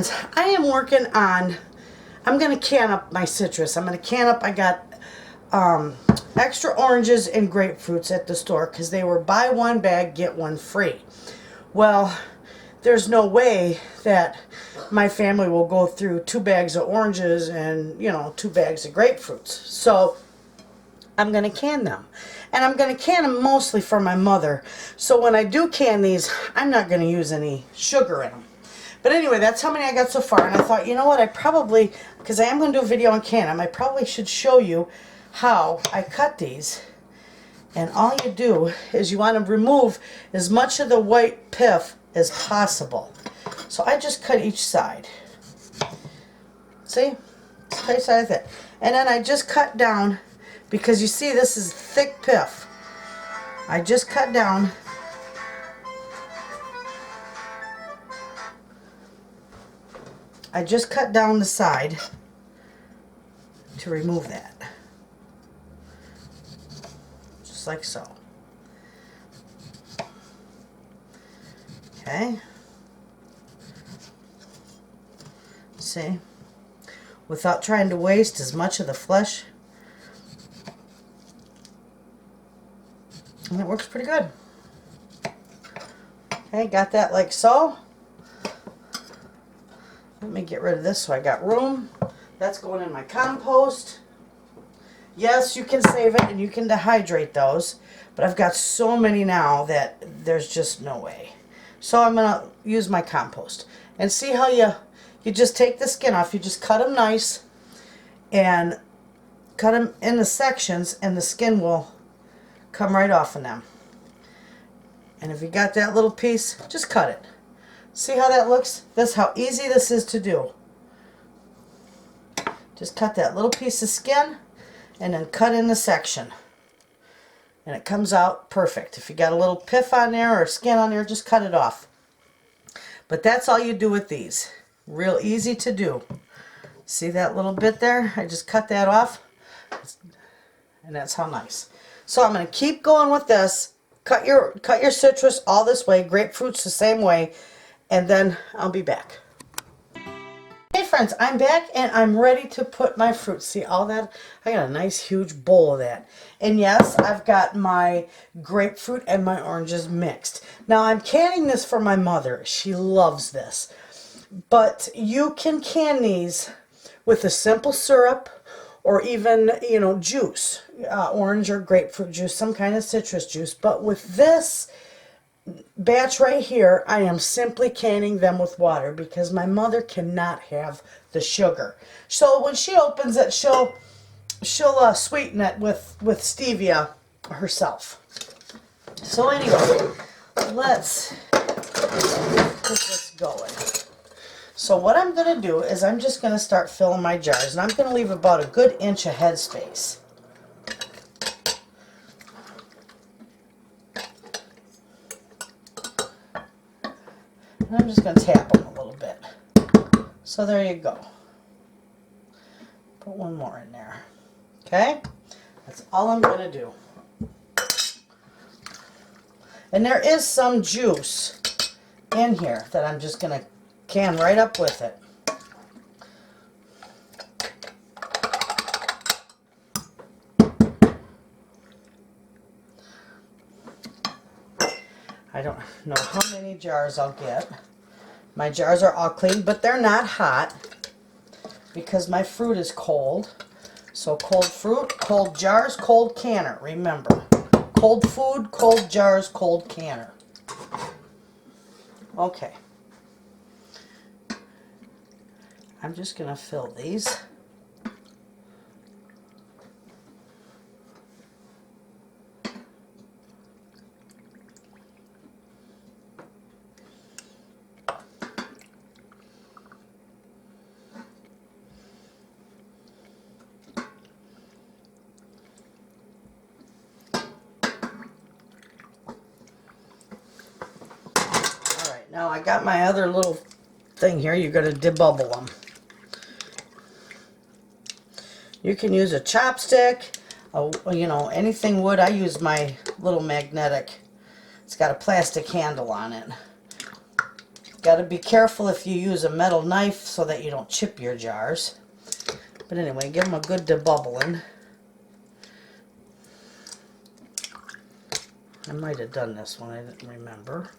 friends, I am working on, I'm going to can up my citrus. I'm going to can up, I got extra oranges and grapefruits at the store because they were buy one bag, get one free. Well, there's no way that my family will go through 2 bags of oranges and, 2 bags of grapefruits. So I'm going to can them. And I'm going to can them mostly for my mother. So when I do can these, I'm not going to use any sugar in them. But anyway, that's how many I got so far. And I thought, you know what, I probably, because I am going to do a video on can them, I probably should show you how I cut these. And all you do is you want to remove as much of the white pith as possible. So I just cut each side. See? Each side of it. And then I just cut down, because you see this is thick pith. I just cut down. I just cut down the side to remove that. Just like so. Okay. See? Without trying to waste as much of the flesh. And it works pretty good. Okay, got that like so. Let me get rid of this so I got room. That's going in my compost. Yes, you can save it and you can dehydrate those, but I've got so many now that there's just no way. So I'm going to use my compost. And see how you just take the skin off. You just cut them nice and cut them into sections, and the skin will come right off of them. And if you got that little piece, just cut it. See how that looks? That's how easy this is to do. Just cut that little piece of skin and then cut in the section. And it comes out perfect. If you got a little pith on there or skin on there, just cut it off. But that's all you do with these. Real easy to do. See that little bit there? I just cut that off. And that's how nice. So I'm going to keep going with this. Cut your citrus all this way. Grapefruit's the same way. And then I'll be back. Hey friends, I'm back and I'm ready to put my fruit. See all that? I got a nice huge bowl of that. And yes, I've got my grapefruit and my oranges mixed. Now I'm canning this for my mother. She loves this. But you can can these with a simple syrup or even, juice. Orange or grapefruit juice, some kind of citrus juice. But with this batch right here, I am simply canning them with water because my mother cannot have the sugar. So when she opens it, she'll sweeten it with stevia herself. So anyway, let's get this going. So what I'm going to do is I'm just going to start filling my jars, and I'm going to leave about a good inch of headspace. And I'm just going to tap them a little bit. So there you go. Put one more in there. Okay? That's all I'm going to do. And there is some juice in here that I'm just going to can right up with it. I don't know how many jars I'll get. My jars are all clean, but they're not hot because my fruit is cold. So cold fruit, cold jars, cold canner. Remember, cold food, cold jars, cold canner. Okay. I'm just going to fill these. Now I got my other little thing here. You're going to debubble them. You can use a chopstick, anything wood. I use my little magnetic. It's got a plastic handle on it. Got to be careful if you use a metal knife so that you don't chip your jars. But anyway, give them a good debubbling. I might have done this one, I didn't remember.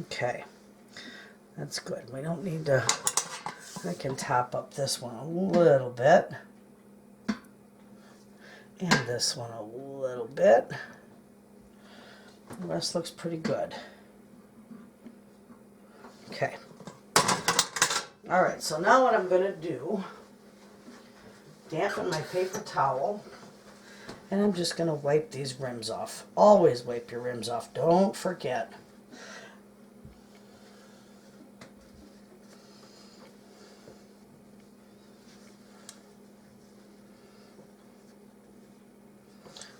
Okay, that's good. We don't need to, I can top up this one a little bit. And this one a little bit. The rest looks pretty good. Okay. Alright, so now what I'm going to do, dampen my paper towel, and I'm just going to wipe these rims off. Always wipe your rims off. Don't forget.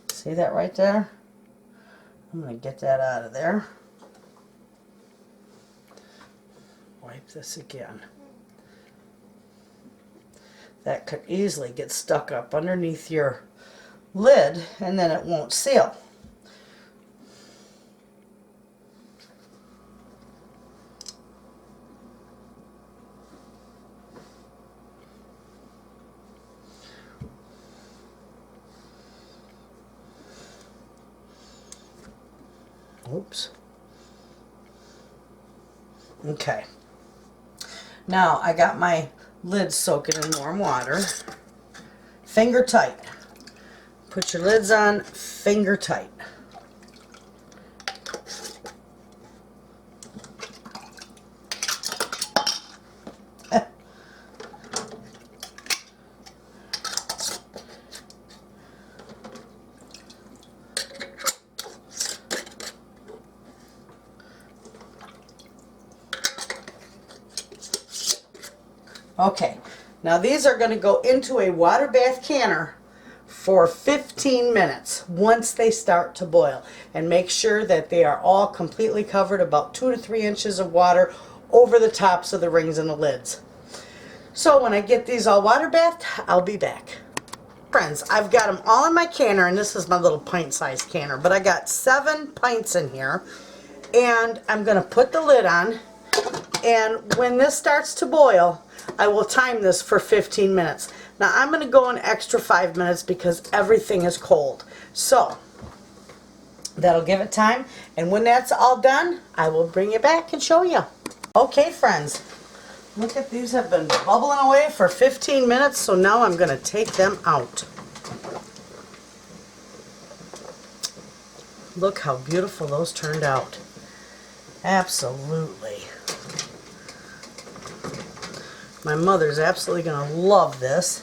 See that right there? I'm going to get that out of there. Wipe this again. That could easily get stuck up underneath your lid and then it won't seal. Oops. Okay. Now I got my lid soaking in warm water. Finger tight. Put your lids on finger tight. Okay, now these are going to go into a water bath canner for 15 minutes once they start to boil. And make sure that they are all completely covered, about 2 to 3 inches of water over the tops of the rings and the lids. So when I get these all water bathed, I'll be back. Friends, I've got them all in my canner, and this is my little pint-sized canner, but I got 7 pints in here. And I'm going to put the lid on, and when this starts to boil, I will time this for 15 minutes. Now I'm going to go an extra 5 minutes because everything is cold. So that'll give it time, and when that's all done, I will bring you back and show you. Okay friends, look at these, have been bubbling away for 15 minutes, so now I'm going to take them out. Look how beautiful those turned out. Absolutely. My mother's absolutely going to love this.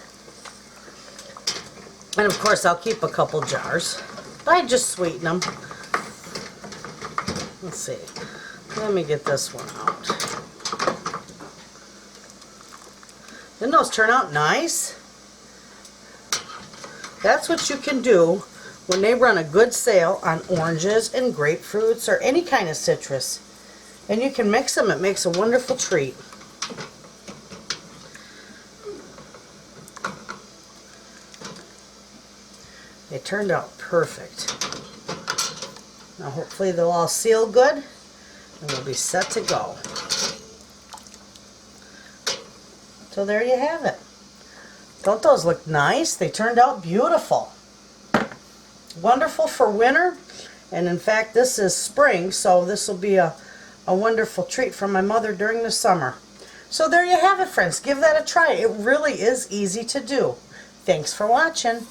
And of course I'll keep a couple jars. I just sweeten them. Let's see. Let me get this one out. Didn't those turn out nice? That's what you can do when they run a good sale on oranges and grapefruits or any kind of citrus. And you can mix them. It makes a wonderful treat. They turned out perfect. Now hopefully they'll all seal good and we'll be set to go. So there you have it. Don't those look nice? They turned out beautiful. Wonderful for winter, and in fact this is spring, so this will be a wonderful treat for my mother during the summer. So there you have it friends. Give that a try. It really is easy to do. Thanks for watching.